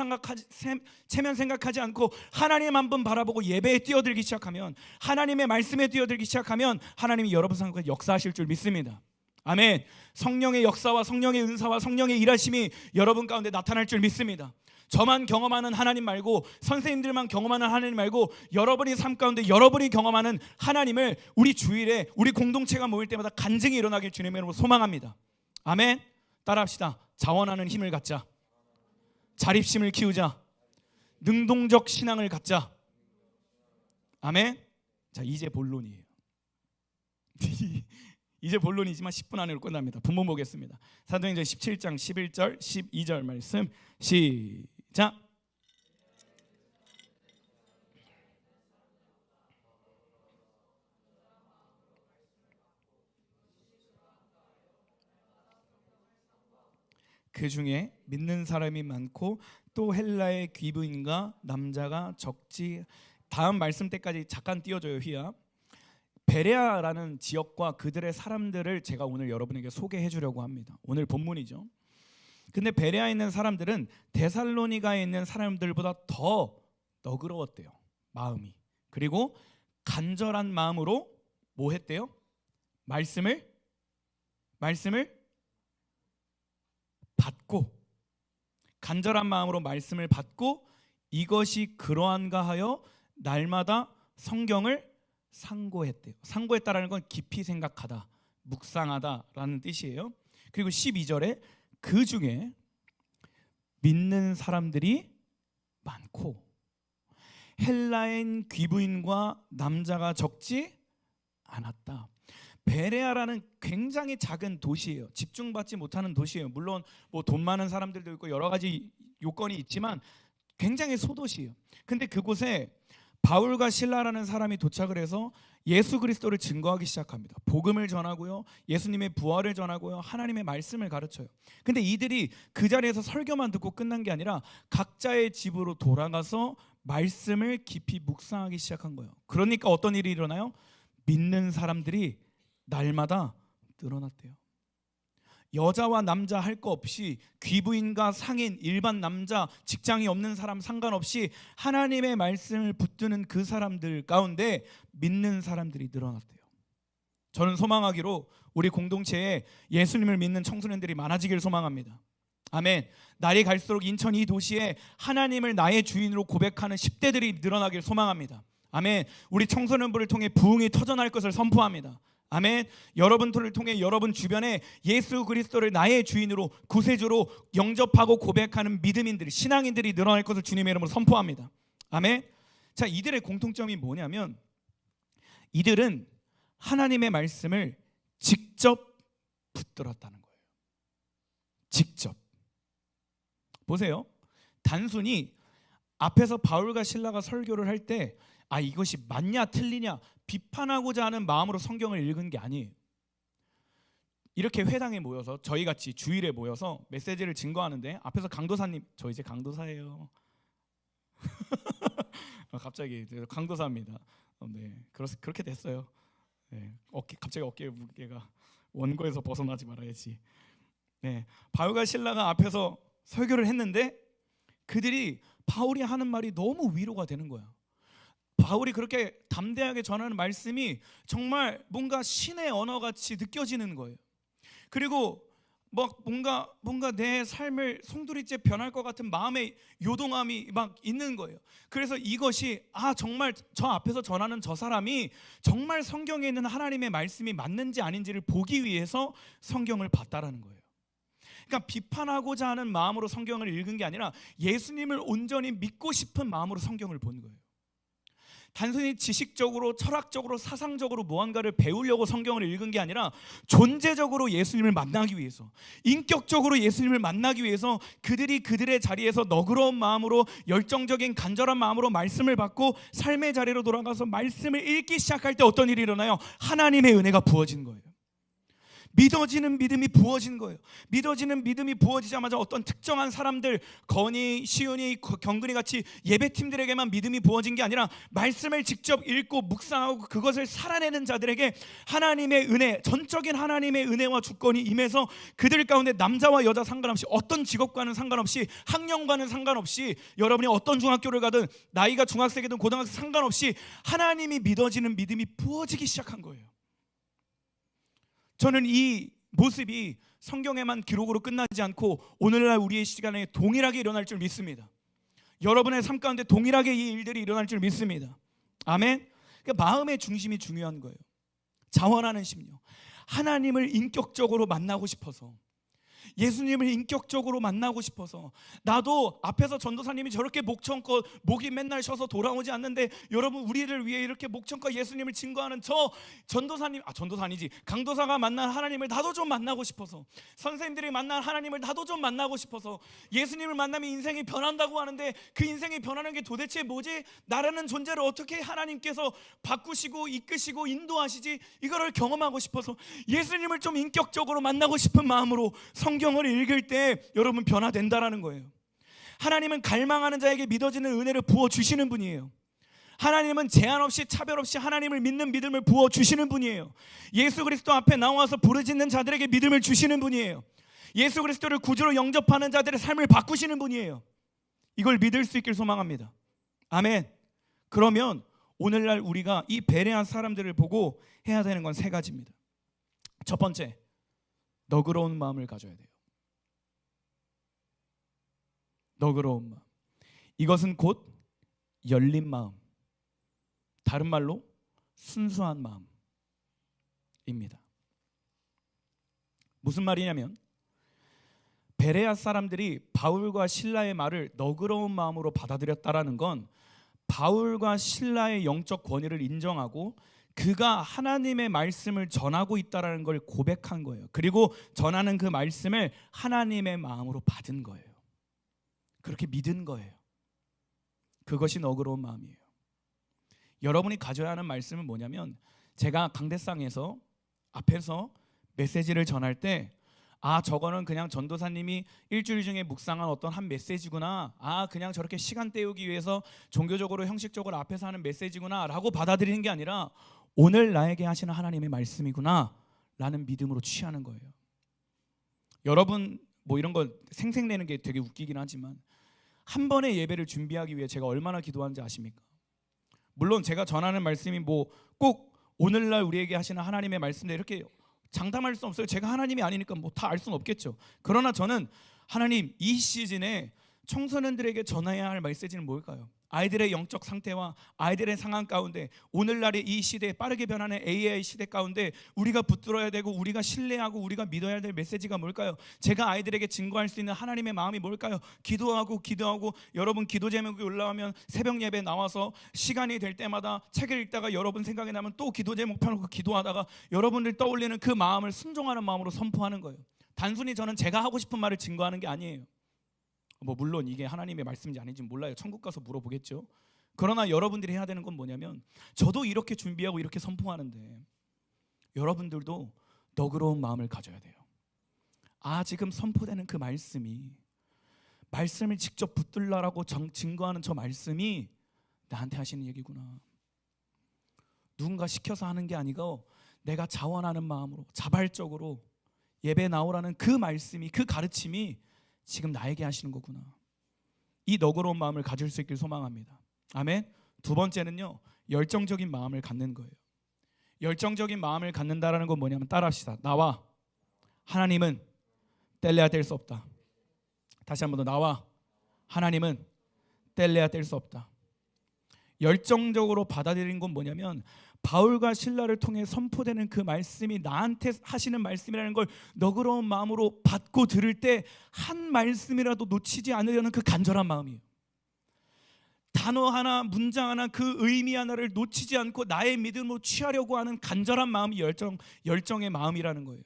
생각하지 않고 하나님 한 분 바라보고 예배에 뛰어들기 시작하면, 하나님의 말씀에 뛰어들기 시작하면 하나님이 여러분 삶 속에 역사하실 줄 믿습니다. 아멘. 성령의 역사와 성령의 은사와 성령의 일하심이 여러분 가운데 나타날 줄 믿습니다. 저만 경험하는 하나님 말고, 선생님들만 경험하는 하나님 말고, 여러분이 삶 가운데 여러분이 경험하는 하나님을 우리 주일에 우리 공동체가 모일 때마다 간증이 일어나길 주님의 이름으로 소망합니다. 아멘. 따라합시다. 자원하는 힘을 갖자. 자립심을 키우자. 능동적 신앙을 갖자. 아멘. 자, 이제 본론이에요. 이제 본론이지만 10분 안으로 끝납니다. 본문 보겠습니다. 사도행전 17장 11절 12절 말씀 시작. 그 중에 믿는 사람이 많고 또 헬라의 귀부인과 남자가 적지. 다음 말씀 때까지 잠깐 띄워줘요. 휘야. 베레아라는 지역과 그들의 사람들을 제가 오늘 여러분에게 소개해 주려고 합니다. 오늘 본문이죠. 근데 베레아에 있는 사람들은 데살로니가에 있는 사람들보다 더 너그러웠대요. 마음이. 그리고 간절한 마음으로 뭐 했대요? 말씀을 받고, 간절한 마음으로 말씀을 받고, 이것이 그러한가 하여 날마다 성경을 상고했대요. 상고했다라는 건 깊이 생각하다, 묵상하다라는 뜻이에요. 그리고 12절에 그 중에 믿는 사람들이 많고 헬라인 귀부인과 남자가 적지 않았다. 베레아라는 굉장히 작은 도시예요. 집중받지 못하는 도시예요. 물론 뭐 돈 많은 사람들도 있고 여러 가지 요건이 있지만 굉장히 소도시예요. 근데 그곳에 바울과 실라라는 사람이 도착을 해서 예수 그리스도를 증거하기 시작합니다. 복음을 전하고요, 예수님의 부활을 전하고요, 하나님의 말씀을 가르쳐요. 근데 이들이 그 자리에서 설교만 듣고 끝난 게 아니라 각자의 집으로 돌아가서 말씀을 깊이 묵상하기 시작한 거예요. 그러니까 어떤 일이 일어나요? 믿는 사람들이 날마다 늘어났대요. 여자와 남자 할 거 없이, 귀부인과 상인, 일반 남자, 직장이 없는 사람 상관없이 하나님의 말씀을 붙드는 그 사람들 가운데 믿는 사람들이 늘어났대요. 저는 소망하기로 우리 공동체에 예수님을 믿는 청소년들이 많아지길 소망합니다. 아멘. 날이 갈수록 인천 이 도시에 하나님을 나의 주인으로 고백하는 10대들이 늘어나길 소망합니다. 아멘. 우리 청소년부를 통해 부흥이 터져날 것을 선포합니다. 아멘. 여러분들을 통해 여러분 주변에 예수 그리스도를 나의 주인으로, 구세주로 영접하고 고백하는 믿음인들이, 신앙인들이 늘어날 것을 주님의 이름으로 선포합니다. 아멘. 자, 이들의 공통점이 뭐냐면 이들은 하나님의 말씀을 직접 붙들었다는 거예요. 직접. 보세요. 단순히 앞에서 바울과 실라가 설교를 할 때 이것이 맞냐 틀리냐 비판하고자 하는 마음으로 성경을 읽은 게 아니에요. 이렇게 회당에 모여서, 저희같이 주일에 모여서 메시지를 증거하는데 앞에서 강도사님, 저 이제 강도사예요. 갑자기 강도사입니다. 네, 그렇게 됐어요. 네, 갑자기 어깨 무게가 원고에서 벗어나지 말아야지. 네, 바울과 실라가 앞에서 설교를 했는데 그들이 바울이 하는 말이 너무 위로가 되는 거야. 바울이 그렇게 담대하게 전하는 말씀이 정말 뭔가 신의 언어같이 느껴지는 거예요. 그리고 뭔가 내 삶을 송두리째 변할 것 같은 마음의 요동함이 막 있는 거예요. 그래서 이것이 정말 저 앞에서 전하는 저 사람이 정말 성경에 있는 하나님의 말씀이 맞는지 아닌지를 보기 위해서 성경을 봤다라는 거예요. 그러니까 비판하고자 하는 마음으로 성경을 읽은 게 아니라 예수님을 온전히 믿고 싶은 마음으로 성경을 본 거예요. 단순히 지식적으로, 철학적으로, 사상적으로 무언가를 배우려고 성경을 읽은 게 아니라 존재적으로 예수님을 만나기 위해서, 인격적으로 예수님을 만나기 위해서 그들이 그들의 자리에서 너그러운 마음으로, 열정적인 간절한 마음으로 말씀을 받고 삶의 자리로 돌아가서 말씀을 읽기 시작할 때 어떤 일이 일어나요? 하나님의 은혜가 부어지는 거예요. 믿어지는 믿음이 부어진 거예요. 믿어지는 믿음이 부어지자마자 어떤 특정한 사람들, 건희, 시은이, 경근이 같이 예배팀들에게만 믿음이 부어진 게 아니라 말씀을 직접 읽고 묵상하고 그것을 살아내는 자들에게 하나님의 은혜, 전적인 하나님의 은혜와 주권이 임해서 그들 가운데 남자와 여자 상관없이, 어떤 직업과는 상관없이, 학년과는 상관없이, 여러분이 어떤 중학교를 가든 나이가 중학생이든 고등학생 상관없이 하나님이 믿어지는 믿음이 부어지기 시작한 거예요. 저는 이 모습이 성경에만 기록으로 끝나지 않고 오늘날 우리의 시간에 동일하게 일어날 줄 믿습니다. 여러분의 삶 가운데 동일하게 이 일들이 일어날 줄 믿습니다. 아멘. 그러니까 마음의 중심이 중요한 거예요. 자원하는 심령, 하나님을 인격적으로 만나고 싶어서, 예수님을 인격적으로 만나고 싶어서, 나도 앞에서 전도사님이 저렇게 목청껏 목이 맨날 쉬어서 돌아오지 않는데 여러분 우리를 위해 이렇게 목청껏 예수님을 증거하는 저 전도사님, 전도사니지 강도사가 만난 하나님을 나도 좀 만나고 싶어서, 선생님들이 만난 하나님을 나도 좀 만나고 싶어서, 예수님을 만나면 인생이 변한다고 하는데 그 인생이 변하는 게 도대체 뭐지? 나라는 존재를 어떻게 하나님께서 바꾸시고 이끄시고 인도하시지? 이거를 경험하고 싶어서 예수님을 좀 인격적으로 만나고 싶은 마음으로 성경을 읽을 때 여러분 변화된다라는 거예요. 하나님은 갈망하는 자에게 믿어지는 은혜를 부어주시는 분이에요. 하나님은 제한 없이 차별 없이 하나님을 믿는 믿음을 부어주시는 분이에요. 예수 그리스도 앞에 나와서 부르짖는 자들에게 믿음을 주시는 분이에요. 예수 그리스도를 구주로 영접하는 자들의 삶을 바꾸시는 분이에요. 이걸 믿을 수 있길 소망합니다. 아멘. 그러면 오늘날 우리가 이 베레아 사람들을 보고 해야 되는 건 세 가지입니다. 첫 번째, 너그러운 마음을 가져야 돼요. 너그러운 마음. 이것은 곧 열린 마음, 다른 말로 순수한 마음입니다. 무슨 말이냐면 베레아 사람들이 바울과 실라의 말을 너그러운 마음으로 받아들였다라는 건 바울과 실라의 영적 권위를 인정하고 그가 하나님의 말씀을 전하고 있다라는 걸 고백한 거예요. 그리고 전하는 그 말씀을 하나님의 마음으로 받은 거예요. 그렇게 믿은 거예요. 그것이 너그러운 마음이에요. 여러분이 가져야 하는 말씀은 뭐냐면, 제가 강대상에서 앞에서 메시지를 전할 때 저거는 그냥 전도사님이 일주일 중에 묵상한 어떤 한 메시지구나, 그냥 저렇게 시간 때우기 위해서 종교적으로 형식적으로 앞에서 하는 메시지구나 라고 받아들이는 게 아니라 오늘 나에게 하시는 하나님의 말씀이구나 라는 믿음으로 취하는 거예요. 여러분 이런 거 생색내는 게 되게 웃기긴 하지만 한 번의 예배를 준비하기 위해 제가 얼마나 기도하는지 아십니까? 물론 제가 전하는 말씀이 꼭 오늘날 우리에게 하시는 하나님의 말씀인데 이렇게 장담할 수 없어요. 제가 하나님이 아니니까 다 알 수는 없겠죠. 그러나 저는 하나님, 이 시즌에 청소년들에게 전해야 할 메시지는 뭘까요? 아이들의 영적 상태와 아이들의 상황 가운데, 오늘날의 이 시대에 빠르게 변하는 AI 시대 가운데 우리가 붙들어야 되고 우리가 신뢰하고 우리가 믿어야 될 메시지가 뭘까요? 제가 아이들에게 증거할 수 있는 하나님의 마음이 뭘까요? 기도하고 여러분 기도 제목이 올라오면 새벽 예배 나와서 시간이 될 때마다 책을 읽다가 여러분 생각이 나면 또 기도 제목 펴놓고 기도하다가 여러분들 떠올리는 그 마음을 순종하는 마음으로 선포하는 거예요. 단순히 저는 제가 하고 싶은 말을 증거하는 게 아니에요. 물론 이게 하나님의 말씀인지 아닌지 몰라요. 천국 가서 물어보겠죠. 그러나 여러분들이 해야 되는 건 뭐냐면, 저도 이렇게 준비하고 이렇게 선포하는데 여러분들도 너그러운 마음을 가져야 돼요. 지금 선포되는 그 말씀을 직접 붙들라라고 증거하는 저 말씀이 나한테 하시는 얘기구나. 누군가 시켜서 하는 게 아니고 내가 자원하는 마음으로 자발적으로 예배 나오라는 그 말씀이, 그 가르침이 지금 나에게 하시는 거구나. 이 너그러운 마음을 가질 수 있길 소망합니다. 아멘. 두 번째는요, 열정적인 마음을 갖는 거예요. 열정적인 마음을 갖는다라는 건 뭐냐면 따라합시다. 나와 하나님은 뗄래야 뗄 수 없다. 다시 한 번 더, 나와 하나님은 뗄래야 뗄 수 없다. 열정적으로 받아들인 건 뭐냐면 바울과 실라를 통해 선포되는 그 말씀이 나한테 하시는 말씀이라는 걸 너그러운 마음으로 받고 들을 때 한 말씀이라도 놓치지 않으려는 그 간절한 마음이에요. 단어 하나, 문장 하나, 그 의미 하나를 놓치지 않고 나의 믿음으로 취하려고 하는 간절한 마음이 열정의 마음이라는 거예요.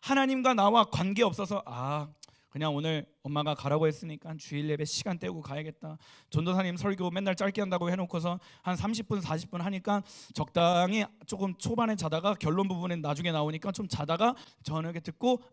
하나님과 나와 관계없어서 그냥 오늘 엄마가 가라고 했으니까 주일 예배 시간 떼고 가야겠다. 전도사님 설교 맨날 짧게 한다고 해놓고서 한 30분 40분 하니까 적당히 조금 초반에 자다가 결론 부분에 나중에 나오니까 좀 자다가 저녁에 듣고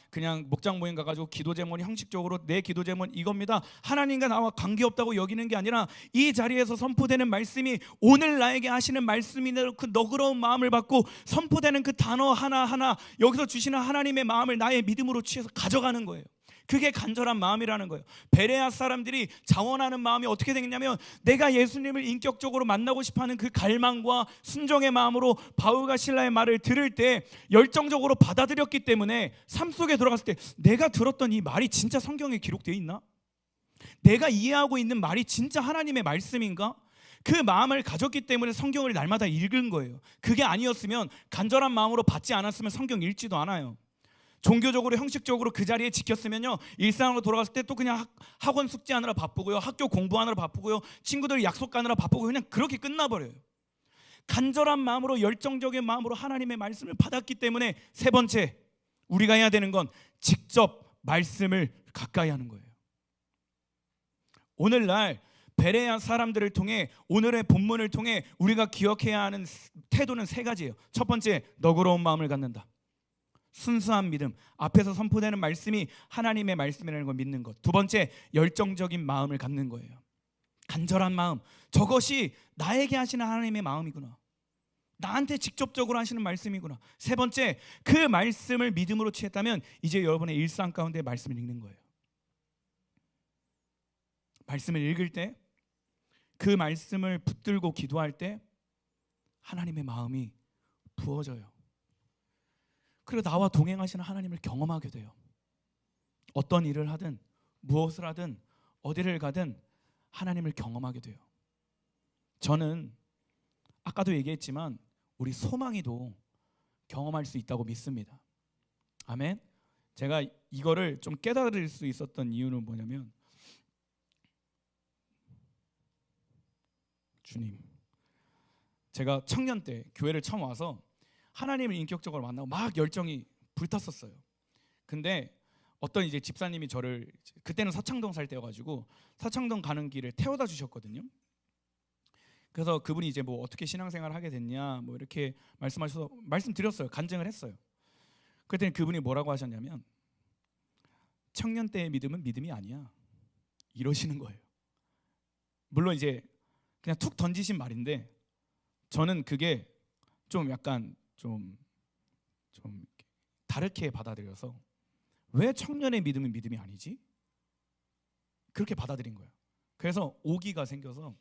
그냥 목장 모임 가가지고 기도 제목이 형식적으로 내 기도 제목은 이겁니다. 하나님과 나와 관계없다고 여기는 게 아니라 이 자리에서 선포되는 말씀이 오늘 나에게 하시는 말씀이라는 그 너그러운 마음을 받고 선포되는 그 단어 하나하나 여기서 주시는 하나님의 마음을 나의 믿음으로 취해서 가져가는 거예요. 그게 간절한 마음이라는 거예요. 베레아 사람들이 자원하는 마음이 어떻게 되겠냐면 내가 예수님을 인격적으로 만나고 싶어하는 그 갈망과 순종의 마음으로 바울과 실라의 말을 들을 때 열정적으로 받아들였기 때문에 삶 속에 들어갔을 때 내가 들었던 이 말이 진짜 성경에 기록되어 있나? 내가 이해하고 있는 말이 진짜 하나님의 말씀인가? 그 마음을 가졌기 때문에 성경을 날마다 읽은 거예요. 그게 아니었으면 간절한 마음으로 받지 않았으면 성경 읽지도 않아요. 종교적으로 형식적으로 그 자리에 지켰으면요 일상으로 돌아갔을 때 또 그냥 학원 숙제하느라 바쁘고요, 학교 공부하느라 바쁘고요, 친구들 약속 가느라 바쁘고 그냥 그렇게 끝나버려요. 간절한 마음으로 열정적인 마음으로 하나님의 말씀을 받았기 때문에 세 번째 우리가 해야 되는 건 직접 말씀을 가까이 하는 거예요. 오늘날 베레아 사람들을 통해 오늘의 본문을 통해 우리가 기억해야 하는 태도는 세 가지예요. 첫 번째, 너그러운 마음을 갖는다. 순수한 믿음, 앞에서 선포되는 말씀이 하나님의 말씀이라는 걸 믿는 것. 두 번째, 열정적인 마음을 갖는 거예요. 간절한 마음, 저것이 나에게 하시는 하나님의 마음이구나, 나한테 직접적으로 하시는 말씀이구나. 세 번째, 그 말씀을 믿음으로 취했다면 이제 여러분의 일상 가운데 말씀을 읽는 거예요. 말씀을 읽을 때, 그 말씀을 붙들고 기도할 때 하나님의 마음이 부어져요. 그리고 나와 동행하시는 하나님을 경험하게 돼요. 어떤 일을 하든 무엇을 하든 어디를 가든 하나님을 경험하게 돼요. 저는 아까도 얘기했지만 우리 소망이도 경험할 수 있다고 믿습니다. 아멘. 제가 이거를 좀 깨달을 수 있었던 이유는 뭐냐면, 주님, 제가 청년 때 교회를 처음 와서 하나님을 인격적으로 만나고 막 열정이 불탔었어요. 근데 어떤 이제 집사님이 저를, 그때는 서창동 살 때여가지고 서창동 가는 길을 태워다 주셨거든요. 그래서 그분이 이제 뭐 어떻게 신앙생활 하게 됐냐 뭐 이렇게 말씀하셔서 말씀드렸어요. 간증을 했어요. 그랬더니 그분이 뭐라고 하셨냐면, 청년 때의 믿음은 믿음이 아니야, 이러시는 거예요. 물론 이제 그냥 툭 던지신 말인데 저는 그게 좀 약간 좀 다르게 받아들여서, 왜 청년의 믿음은 믿음이 아니지? 그렇게 받아들인 거예요. 그래서 오기가 생겨서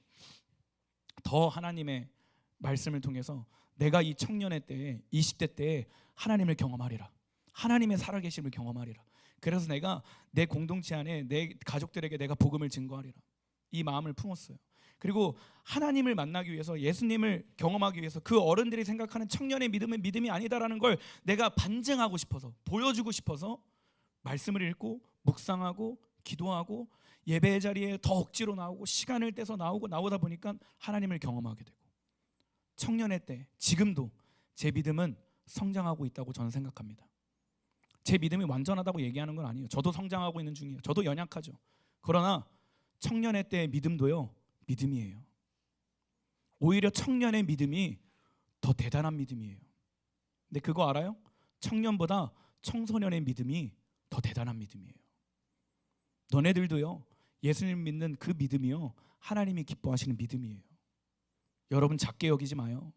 더 하나님의 말씀을 통해서 내가 이 청년의 때에 20대 때에 하나님을 경험하리라, 하나님의 살아계심을 경험하리라. 그래서 내가 내 공동체 안에 내 가족들에게 내가 복음을 증거하리라, 이 마음을 품었어요. 그리고 하나님을 만나기 위해서, 예수님을 경험하기 위해서 그 어른들이 생각하는 청년의 믿음은 믿음이 아니다라는 걸 내가 반증하고 싶어서, 보여주고 싶어서 말씀을 읽고 묵상하고 기도하고 예배의 자리에 더 억지로 나오고 시간을 떼서 나오다 보니까 하나님을 경험하게 되고, 청년의 때 지금도 제 믿음은 성장하고 있다고 저는 생각합니다. 제 믿음이 완전하다고 얘기하는 건 아니에요. 저도 성장하고 있는 중이에요. 저도 연약하죠. 그러나 청년의 때의 믿음도요, 믿음이에요. 오히려 청년의 믿음이 더 대단한 믿음이에요. 근데 그거 알아요? 청년보다 청소년의 믿음이 더 대단한 믿음이에요. 너네들도요, 예수님 믿는 그 믿음이요, 하나님이 기뻐하시는 믿음이에요. 여러분 작게 여기지 마요.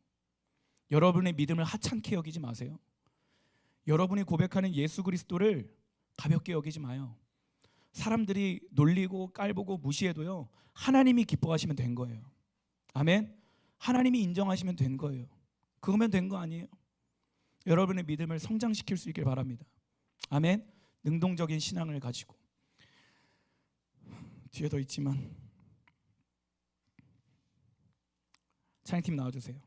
여러분의 믿음을 하찮게 여기지 마세요. 여러분이 고백하는 예수 그리스도를 가볍게 여기지 마요. 사람들이 놀리고 깔보고 무시해도요, 하나님이 기뻐하시면 된 거예요. 아멘. 하나님이 인정하시면 된 거예요. 그거면 된 거 아니에요. 여러분의 믿음을 성장시킬 수 있길 바랍니다. 아멘. 능동적인 신앙을 가지고. 뒤에 더 있지만 찬양팀 나와주세요.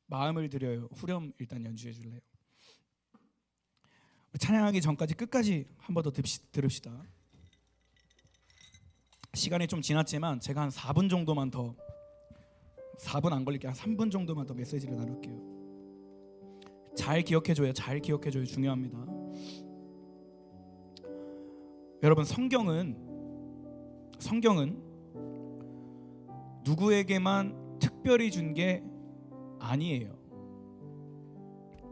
마음을 드려요. 후렴 일단 연주해 줄래요? 찬양하기 전까지 끝까지 한 번 더 들읍시다. 시간이 좀 지났지만 제가 한 4분 정도만 더, 4분 안 걸릴게, 한 3분 정도만 더 메시지를 나눌게요. 잘 기억해줘요. 잘 기억해줘요. 중요합니다. 여러분, 성경은 누구에게만 특별히 준 게 아니에요.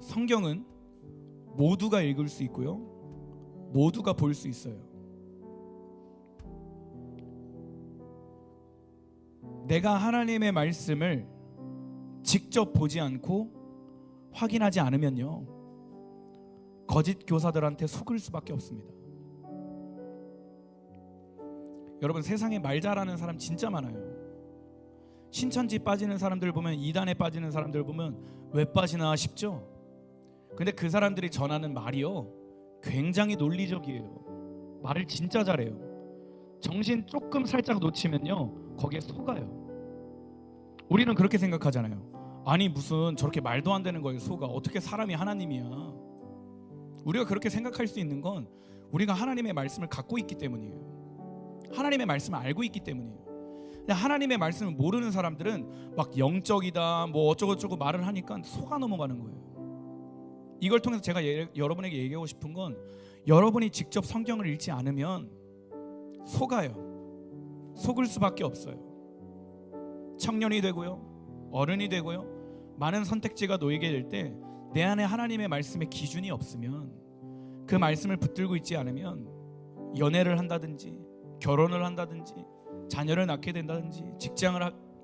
성경은 모두가 읽을 수 있고요, 모두가 볼 수 있어요. 내가 하나님의 말씀을 직접 보지 않고 확인하지 않으면요, 거짓 교사들한테 속을 수밖에 없습니다. 여러분, 세상에 말 잘하는 사람 진짜 많아요. 신천지 빠지는 사람들 보면, 이단에 빠지는 사람들 보면 왜 빠지나 싶죠? 근데 그 사람들이 전하는 말이요, 굉장히 논리적이에요. 말을 진짜 잘해요. 정신 조금 살짝 놓치면요, 거기에 속아요. 우리는 그렇게 생각하잖아요. 아니, 무슨 저렇게 말도 안 되는 거예요, 속아. 어떻게 사람이 하나님이야. 우리가 그렇게 생각할 수 있는 건 우리가 하나님의 말씀을 갖고 있기 때문이에요. 하나님의 말씀을 알고 있기 때문이에요. 하나님의 말씀을 모르는 사람들은 막 영적이다 뭐 어쩌고저쩌고 말을 하니까 속아 넘어가는 거예요. 이걸 통해서 제가 여러분에게 얘기하고 싶은 건, 여러분이 직접 성경을 읽지 않으면 속아요. 속을 수밖에 없어요. 청년이 되고요, 어른이 되고요, 많은 선택지가 놓이게 될 때 내 안에 하나님의 말씀의 기준이 없으면, 그 말씀을 붙들고 있지 않으면 연애를 한다든지 결혼을 한다든지 자녀를 낳게 된다든지 직장을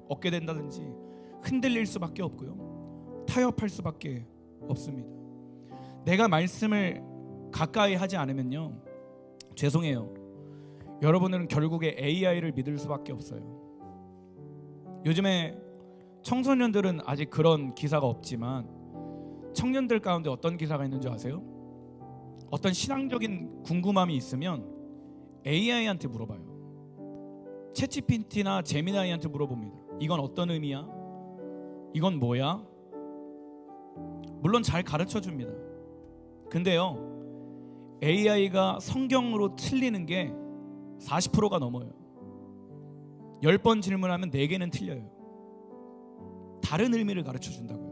얻게 된다든지 흔들릴 수밖에 없고요, 타협할 수밖에 없습니다. 내가 말씀을 가까이 하지 않으면요, 죄송해요, 여러분들은 결국에 AI를 믿을 수밖에 없어요. 요즘에 청소년들은 아직 그런 기사가 없지만 청년들 가운데 어떤 기사가 있는 줄 아세요? 어떤 신앙적인 궁금함이 있으면 AI한테 물어봐요. 챗GPT나 제미나이한테 물어봅니다. 이건 어떤 의미야? 이건 뭐야? 물론 잘 가르쳐 줍니다. 근데요, AI가 성경으로 틀리는 게 40%가 넘어요. 10번 질문하면 4개는 틀려요. 다른 의미를 가르쳐 준다고요.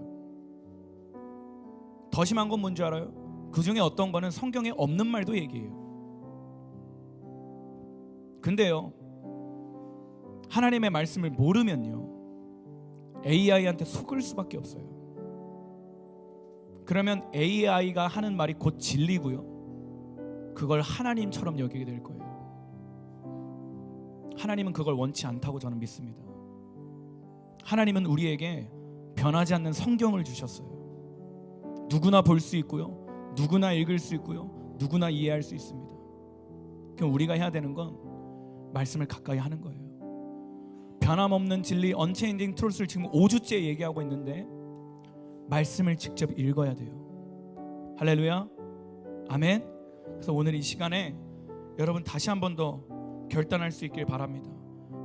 더 심한 건 뭔지 알아요? 그 중에 어떤 거는 성경에 없는 말도 얘기해요. 근데요, 하나님의 말씀을 모르면요, AI한테 속을 수밖에 없어요. 그러면 AI가 하는 말이 곧 진리고요, 그걸 하나님처럼 여기게 될 거예요. 하나님은 그걸 원치 않다고 저는 믿습니다. 하나님은 우리에게 변하지 않는 성경을 주셨어요. 누구나 볼 수 있고요, 누구나 읽을 수 있고요, 누구나 이해할 수 있습니다. 그럼 우리가 해야 되는 건 말씀을 가까이 하는 거예요. 변함없는 진리 언체인징 트루스를 지금 5주째 얘기하고 있는데 말씀을 직접 읽어야 돼요. 할렐루야, 아멘. 그래서 오늘 이 시간에 여러분 다시 한 번 더 결단할 수 있길 바랍니다.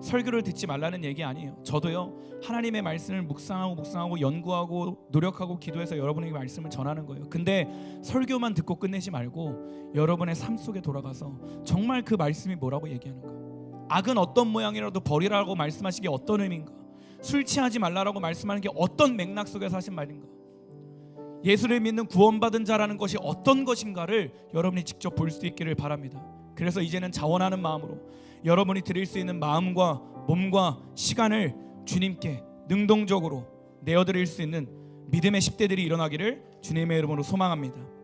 설교를 듣지 말라는 얘기 아니에요. 저도요, 하나님의 말씀을 묵상하고 연구하고 노력하고 기도해서 여러분에게 말씀을 전하는 거예요. 근데 설교만 듣고 끝내지 말고 여러분의 삶 속에 돌아가서 정말 그 말씀이 뭐라고 얘기하는가, 악은 어떤 모양이라도 버리라고 말씀하신 게 어떤 의미인가, 술 취하지 말라라고 말씀하는 게 어떤 맥락 속에서 하신 말인가, 예수를 믿는 구원받은 자라는 것이 어떤 것인가를 여러분이 직접 볼 수 있기를 바랍니다. 그래서 이제는 자원하는 마음으로 여러분이 드릴 수 있는 마음과 몸과 시간을 주님께 능동적으로 내어드릴 수 있는 믿음의 10대들이 일어나기를 주님의 이름으로 소망합니다.